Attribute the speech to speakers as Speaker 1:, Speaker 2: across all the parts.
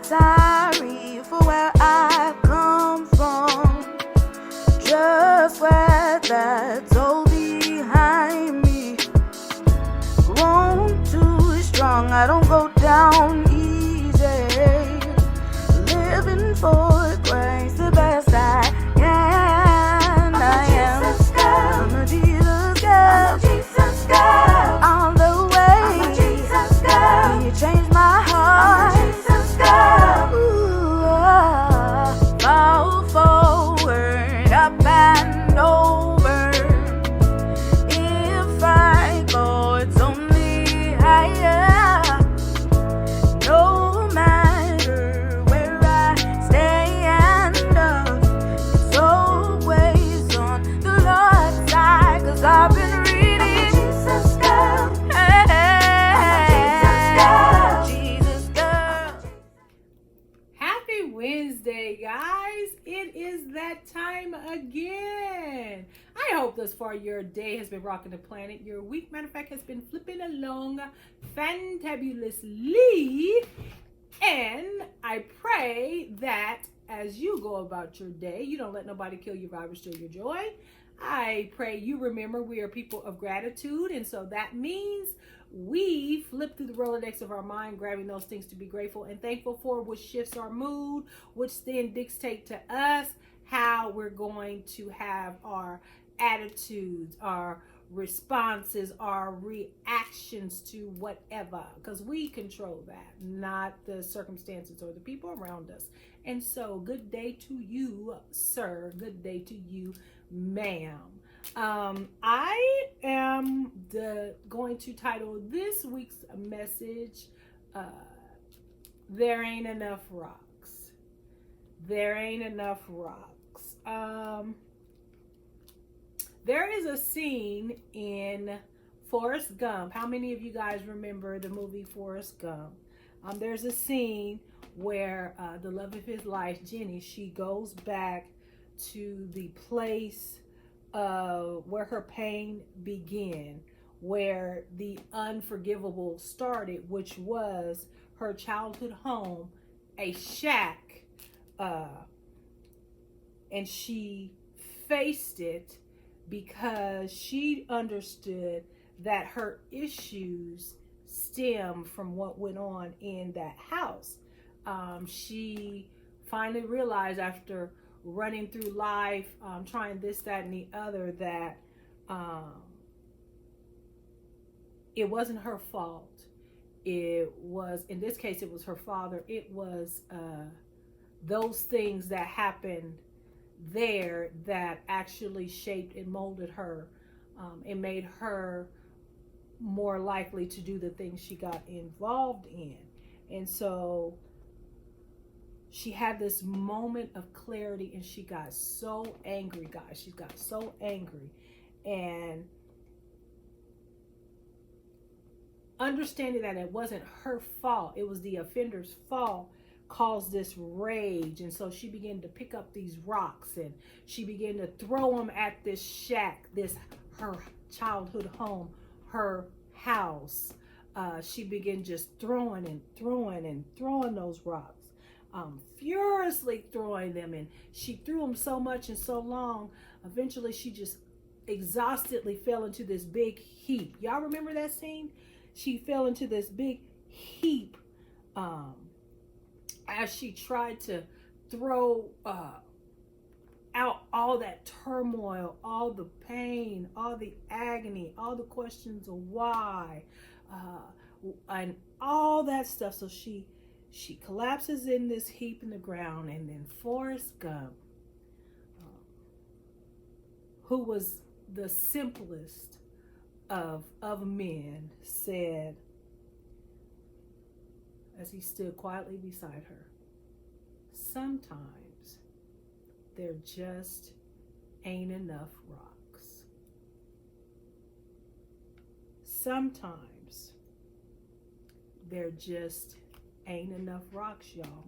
Speaker 1: sorry for where I come from. Just where that's all behind me. Grown too strong, I don't go down easy. Living for grace, the best I can. I'm a Jesus girl. All the way. I'm a Jesus girl. You changed my heart. I'm a Jesus girl. Ooh, fall forward, up and over. If I go, it's only higher. No matter where I stand up, it's always on the Lord's side. 'Cause I've been reading. Jesus girl. Jesus girl.
Speaker 2: Happy Wednesday, guys. It is that time again. I hope thus far your day has been rocking the planet. Your week, matter of fact, has been flipping along fantabulously. And I pray that as you go about your day, you don't let nobody kill your vibe or steal your joy. I pray you remember we are people of gratitude. And so that means we flip through the Rolodex of our mind, grabbing those things to be grateful and thankful for, which shifts our mood, which then dictate to us how we're going to have our attitudes, our responses, our reactions to whatever, because we control that, not the circumstances or the people around us. And so good day to you, sir. Good day to you, ma'am. I am going to title this week's message, There Ain't Enough Rocks. There ain't enough rocks. There is a scene in Forrest Gump. How many of you guys remember the movie Forrest Gump? There's a scene where the love of his life, Jenny, she goes back to the place where her pain began, where the unforgivable started, which was her childhood home, a shack, and she faced it because she understood that her issues stem from what went on in that house. She finally realized after running through life, trying this, that, and the other, that it wasn't her fault. It was, in this case, it was her father. It was those things that happened there that actually shaped and molded her and made her more likely to do the things she got involved in. And so she had this moment of clarity and she got so angry, guys. She got so angry. And understanding that it wasn't her fault, it was the offender's fault, caused this rage. And so she began to pick up these rocks and she began to throw them at this shack, her childhood home, her house. She began just throwing and throwing and throwing those rocks, furiously throwing them. And she threw them so much and so long, eventually she just exhaustedly fell into this big heap. Y'all remember that scene? She fell into this big heap as she tried to throw out all that turmoil, all the pain, all the agony, all the questions of why, and all that stuff. So she collapses in this heap in the ground. And then Forrest Gump, who was the simplest of men, said, as he stood quietly beside her, sometimes there just ain't enough rocks. Sometimes there just ain't enough rocks, y'all.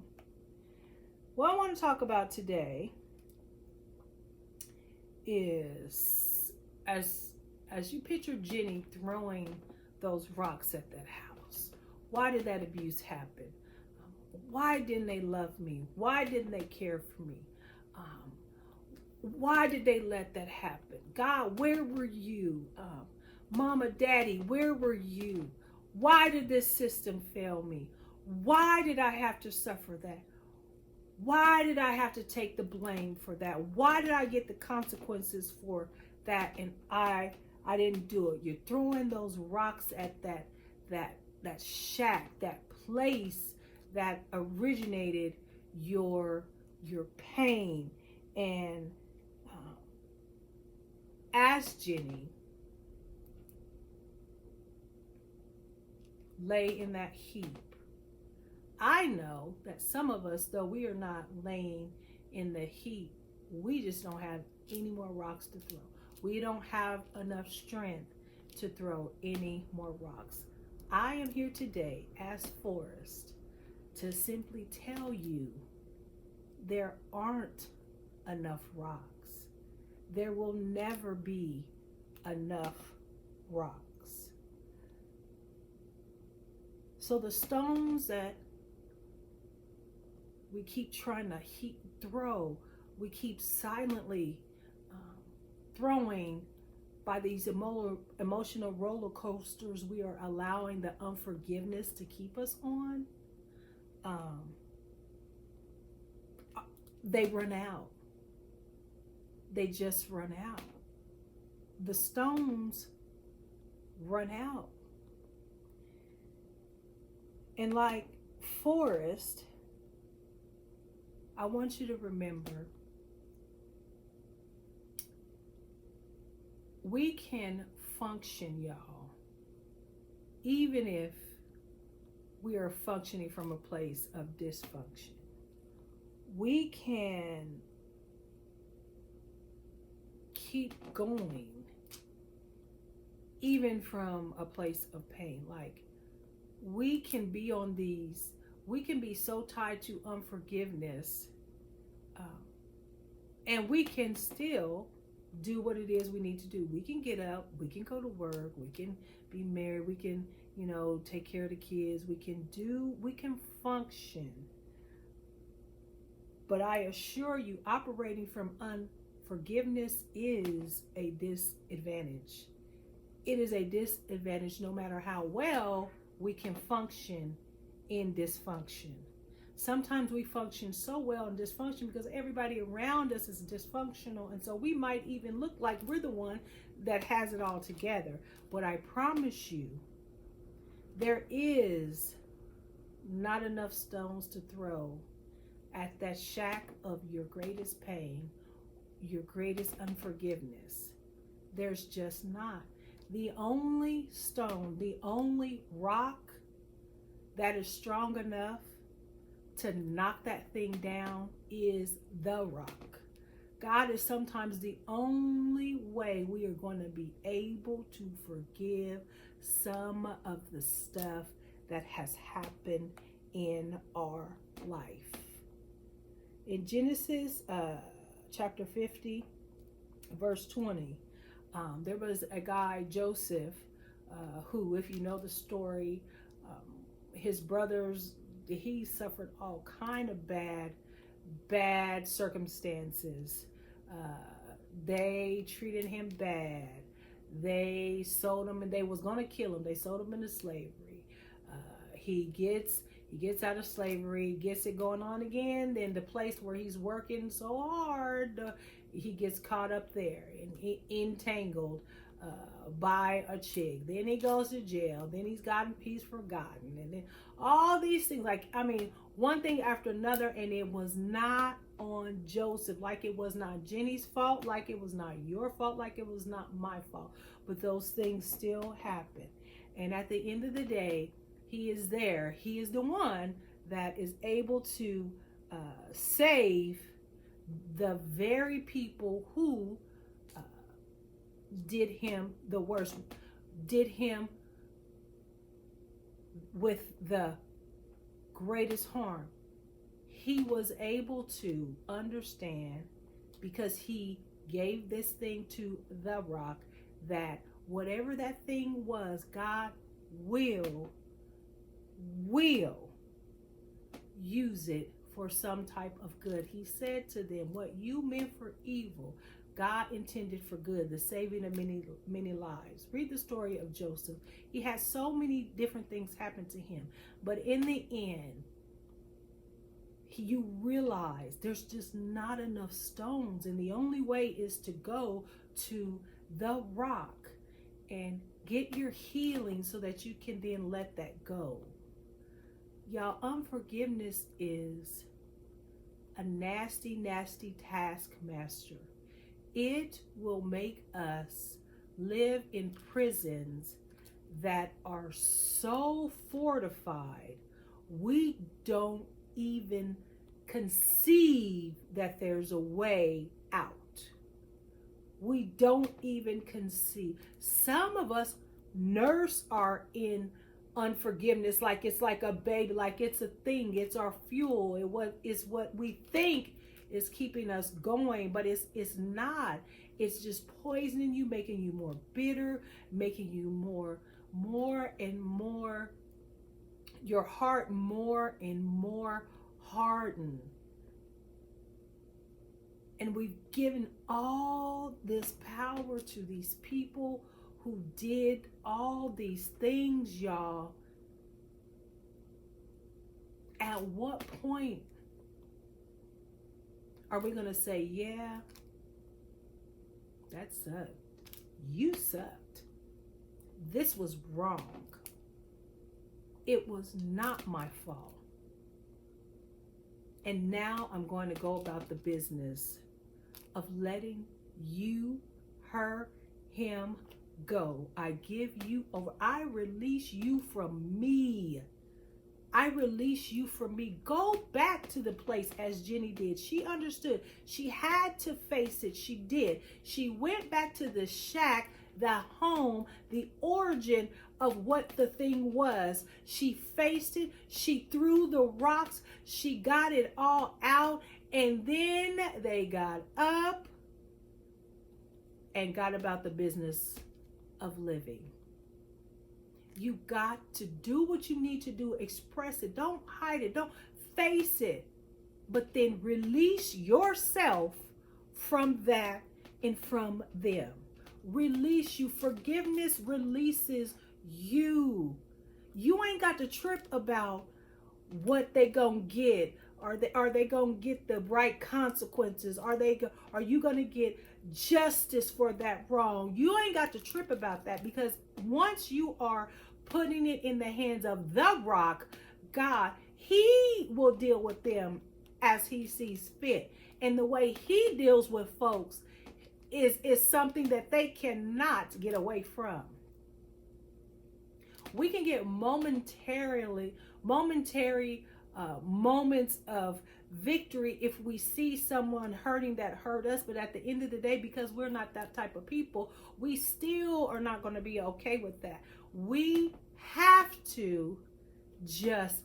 Speaker 2: What I want to talk about today is, as you picture Jenny throwing those rocks at that house, why did that abuse happen? Why didn't they love me? Why didn't they care for me? Why did they let that happen? God, where were you? Mama, Daddy, where were you? Why did this system fail me? Why did I have to suffer that? Why did I have to take the blame for that? Why did I get the consequences for that? And I didn't do it. You're throwing those rocks at that shack, that place that originated your pain. And as Jenny lay in that heap, I know that some of us, though we are not laying in the heap, we just don't have any more rocks to throw. We don't have enough strength to throw any more rocks. I am here today as Forrest to simply tell you there aren't enough rocks. There will never be enough rocks. So the stones that we keep trying to throw, we keep silently throwing by these emotional roller coasters we are allowing the unforgiveness to keep us on, they run out. They just run out. The stones run out. And like Forrest, I want you to remember, we can function, y'all, even if we are functioning from a place of dysfunction. We can keep going even from a place of pain. Like, we can be so tied to unforgiveness, and we can still do what it is we need to do. We can get up, we can go to work, we can be married, we can, take care of the kids, we can function. But I assure you, operating from unforgiveness is a disadvantage. It is a disadvantage no matter how well we can function in dysfunction. Sometimes we function so well in dysfunction because everybody around us is dysfunctional, and so we might even look like we're the one that has it all together. But I promise you, there is not enough stones to throw at that shack of your greatest pain, your greatest unforgiveness. There's just not. The only stone, the only rock that is strong enough to knock that thing down is the rock. God is sometimes the only way we are going to be able to forgive some of the stuff that has happened in our life. In Genesis chapter 50, verse 20, there was a guy, Joseph, who, if you know the story, his brothers, he suffered all kind of bad circumstances. They treated him bad. They sold him, and they was going to kill him. They sold him into slavery. He gets out of slavery, gets it going on again. Then the place where he's working so hard, he gets caught up there and entangled by a chick. Then he goes to jail. Then he's forgotten, and then all these things. One thing after another, and it was not on Joseph. Like, it was not Jenny's fault. Like, it was not your fault. Like, it was not my fault. But those things still happen. And at the end of the day, he is there. He is the one that is able to save the very people who did him the worst, did him with the greatest harm. He was able to understand, because he gave this thing to the rock, that whatever that thing was, God will use it for some type of good. He said to them, what you meant for evil, God intended for good, the saving of many lives. Read the story of Joseph. He had so many different things happen to him, but in the end, you realize there's just not enough stones, and the only way is to go to the rock and get your healing so that you can then let that go. Y'all, unforgiveness is a nasty, nasty taskmaster. It will make us live in prisons that are so fortified, we don't even conceive that there's a way out. We don't even conceive. Some of us nurse our in unforgiveness like it's like a baby, like it's a thing, it's our fuel. It's what we think is keeping us going, but it's not. It's just poisoning you, making you more bitter, making you more and more, your heart more and more hardened. And we've given all this power to these people who did all these things, y'all. At what point are we going to say, yeah, that sucked. You sucked. This was wrong. It was not my fault. And now I'm going to go about the business of letting you, her, him go. I give you over. I release you from me. I release you from me. Go back to the place as Jenny did. She understood. She had to face it. She did. She went back to the shack, the home, the origin of what the thing was. She faced it. She threw the rocks. She got it all out. And then they got up and got about the business of living. You got to do what you need to do. Express it. Don't hide it. Don't face it. But then release yourself from that and from them. Release you. Forgiveness releases you. You ain't got to trip about what they gonna get. Are they gonna get the right consequences? Are you gonna get justice for that wrong? You ain't got to trip about that, because once you are putting it in the hands of the rock, God, he will deal with them as he sees fit. And the way he deals with folks is something that they cannot get away from. We can get momentary moments of victory if we see someone hurting that hurt us, but at the end of the day, because we're not that type of people, we still are not going to be okay with that. We have to just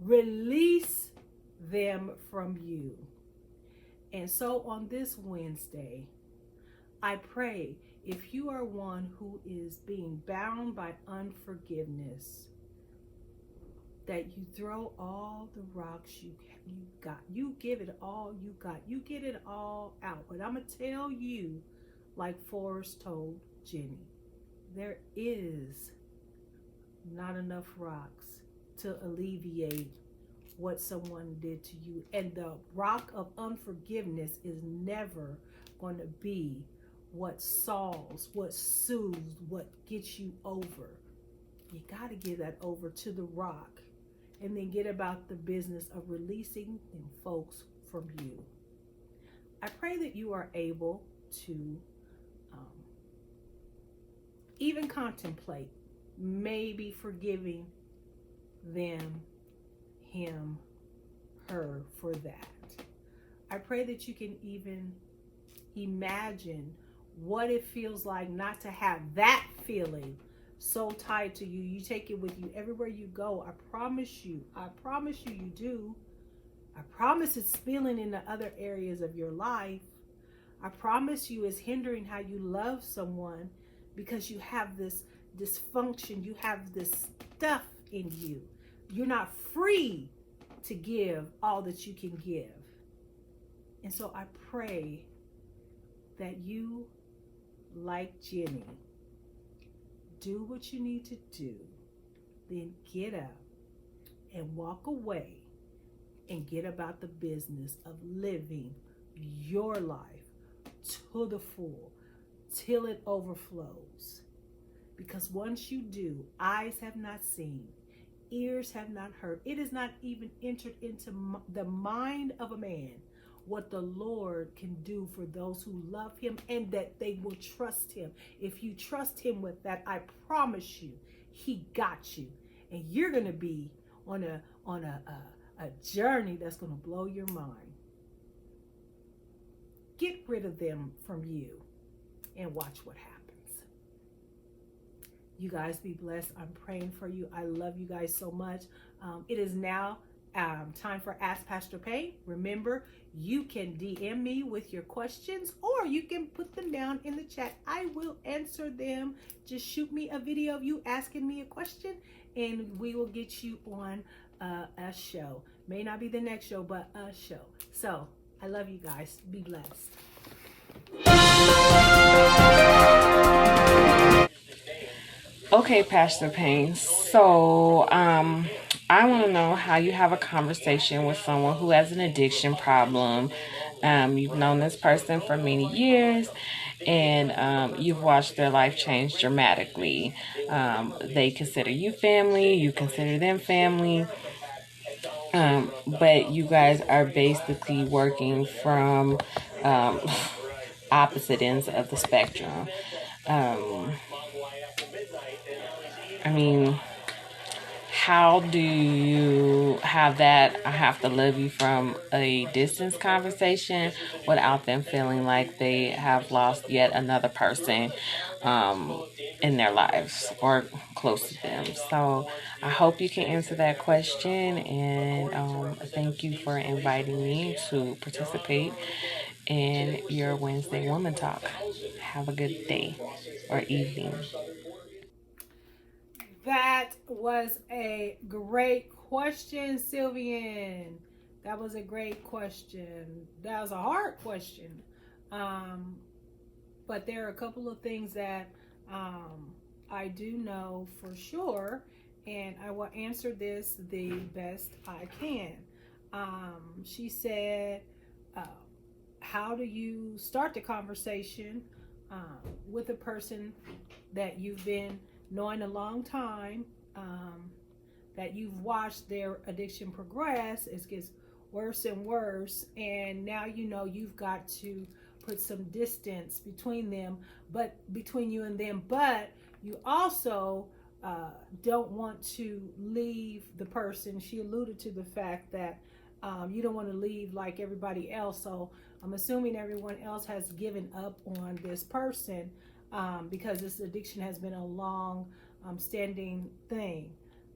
Speaker 2: release them from you. And so on this Wednesday, I pray, if you are one who is being bound by unforgiveness, that you throw all the rocks you got. You give it all you got. You get it all out. But I'm going to tell you, like Forrest told Jenny, there is not enough rocks to alleviate what someone did to you. And the rock of unforgiveness is never going to be what solves, what soothes, what gets you over. You got to give that over to the rock. And then get about the business of releasing them folks from you. I pray that you are able to even contemplate maybe forgiving them, him, her for that. I pray that you can even imagine what it feels like not to have that feeling so tied to you. You take it with you everywhere you go. I promise you you do. I promise it's spilling into other areas of your life. I promise you it's hindering how you love someone, because you have this dysfunction, you have this stuff in you. You're not free to give all that you can give. And so I pray that you, like Jenny, do what you need to do, then get up and walk away and get about the business of living your life to the full till it overflows. Because once you do, eyes have not seen, ears have not heard, it is not even entered into the mind of a man what the Lord can do for those who love him and that they will trust him. If you trust him with that, I promise you, he got you. And you're going to be on a journey that's going to blow your mind. Get rid of them from you and watch what happens. You guys be blessed. I'm praying for you. I love you guys so much. It is now time for Ask Pastor Pay. Remember, you can DM me with your questions or you can put them down in the chat. I will answer them. Just shoot me a video of you asking me a question and we will get you on a show. May not be the next show, but a show. So I love you guys. Be blessed.
Speaker 3: Okay, Pastor Payne. So, I want to know how you have a conversation with someone who has an addiction problem. You've known this person for many years, and you've watched their life change dramatically. They consider you family, you consider them family, but you guys are basically working from opposite ends of the spectrum. I mean, how do you have that I have to love you from a distance conversation without them feeling like they have lost yet another person in their lives or close to them? So I hope you can answer that question, and thank you for inviting me to participate in your Wednesday Woman Talk. Have a good day or evening.
Speaker 2: That was a great question, Sylvian. That was a great question. That was a hard question. But there are a couple of things that I do know for sure, and I will answer this the best I can. She said, how do you start the conversation with a person that you've been knowing a long time, that you've watched their addiction progress? It gets worse and worse, and now you know you've got to put some distance between them, but between you and them, but you also don't want to leave the person. She alluded to the fact that you don't want to leave like everybody else, so I'm assuming everyone else has given up on this person, because this addiction has been a long standing thing.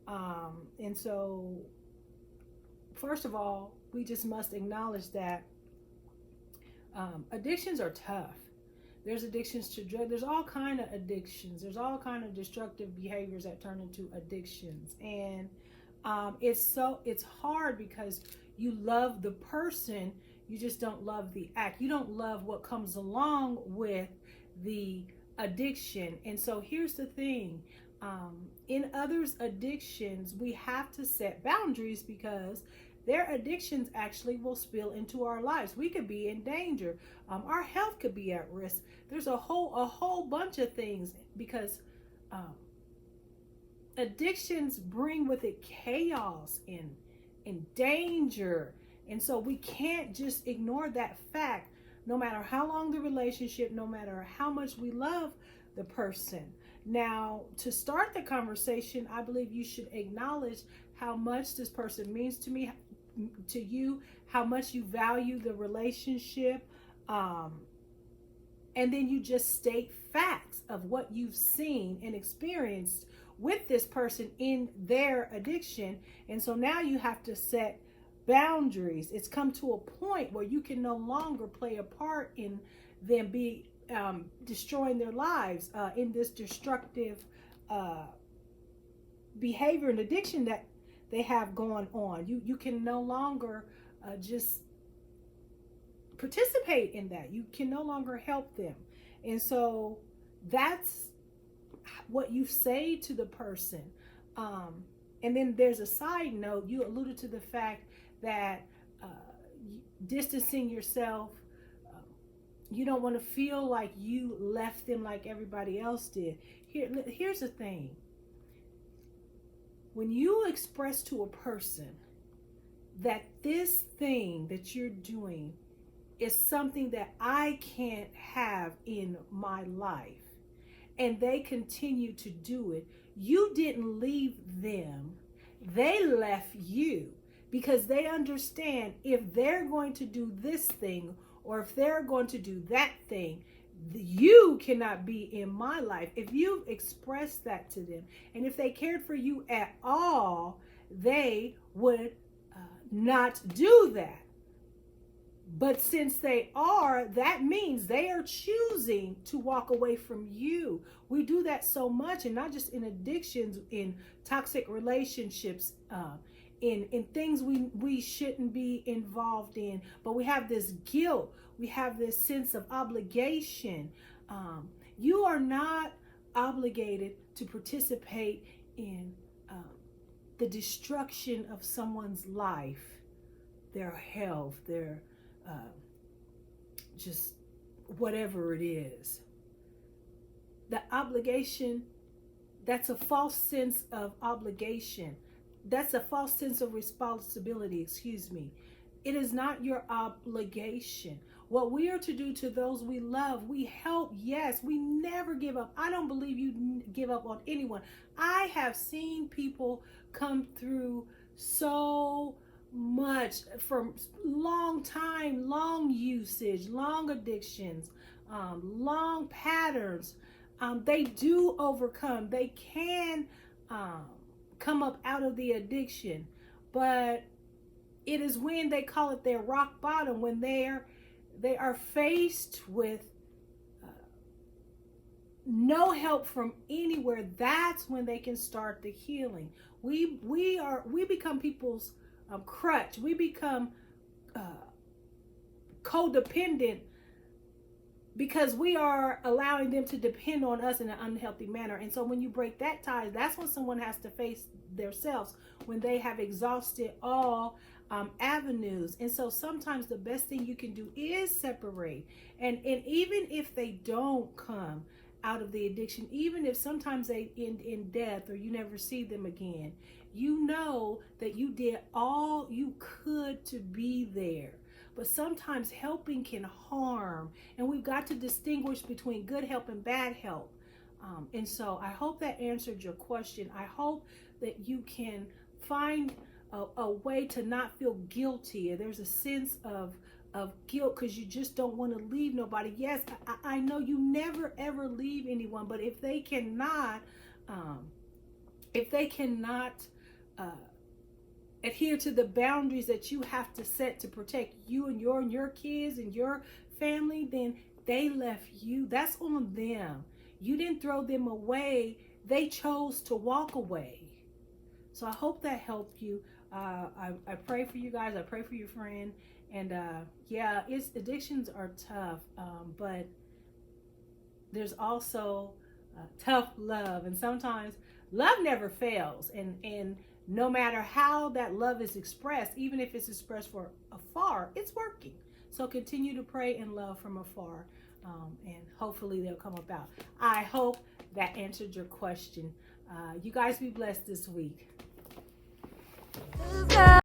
Speaker 2: And so first of all, we just must acknowledge that addictions are tough. There's addictions to drugs. There's all kind of addictions. There's all kind of destructive behaviors that turn into addictions. And it's hard because you love the person, you just don't love the act. You don't love what comes along with the addiction. And so here's the thing. In others' addictions, we have to set boundaries because their addictions actually will spill into our lives. We could be in danger. Our health could be at risk. There's a whole bunch of things because addictions bring with it chaos and danger. And so we can't just ignore that fact, no matter how long the relationship, no matter how much we love the person. Now, to start the conversation, I believe you should acknowledge how much this person means to me, to you, how much you value the relationship, and then you just state facts of what you've seen and experienced with this person in their addiction. And so now you have to set boundaries. It's come to a point where you can no longer play a part in them destroying their lives in this destructive behavior and addiction they have going on. You can no longer just participate in that. You can no longer help them. And so that's what you say to the person. And then there's a side note. You alluded to the fact that distancing yourself, you don't want to feel like you left them like everybody else did. Here's the thing. When you express to a person that this thing that you're doing is something that I can't have in my life, and they continue to do it, you didn't leave them. They left you, because they understand if they're going to do this thing or if they're going to do that thing, you cannot be in my life. If you've expressed that to them, and if they cared for you at all, they would not do that. But since they are, that means they are choosing to walk away from you. We do that so much, and not just in addictions, in toxic relationships, in things we shouldn't be involved in. But we have this guilt. We have this sense of obligation. You are not obligated to participate in the destruction of someone's life, their health, their just whatever it is. The obligation, that's a false sense of obligation. That's a false sense of responsibility, excuse me. It is not your obligation. What we are to do to those we love, we help, yes. We never give up. I don't believe you give up on anyone. I have seen people come through so much from long time, long usage, long addictions, long patterns. They do overcome. They can come up out of the addiction, but it is when they call it their rock bottom, when they are faced with no help from anywhere. That's when they can start the healing. We become people's crutch. We become codependent because we are allowing them to depend on us in an unhealthy manner. And so when you break that tie, that's when someone has to face themselves, when they have exhausted all avenues. And so sometimes the best thing you can do is separate. And even if they don't come out of the addiction, even if sometimes they end in death or you never see them again, you know that you did all you could to be there. But sometimes helping can harm, and we've got to distinguish between good help and bad help. And so I hope that answered your question. I hope that you can find a way to not feel guilty. There's a sense of guilt because you just don't want to leave nobody. Yes, I know you never ever leave anyone, but if they cannot adhere to the boundaries that you have to set to protect you and your kids and your family, then they left you. That's on them. You didn't throw them away. They chose to walk away. So I hope that helped you. I pray for you guys. I pray for your friend. And yeah, addictions are tough, but there's also tough love. And sometimes love never fails. And no matter how that love is expressed, even if it's expressed from afar, it's working. So continue to pray and love from afar, and hopefully they'll come about. I hope that answered your question. You guys be blessed this week.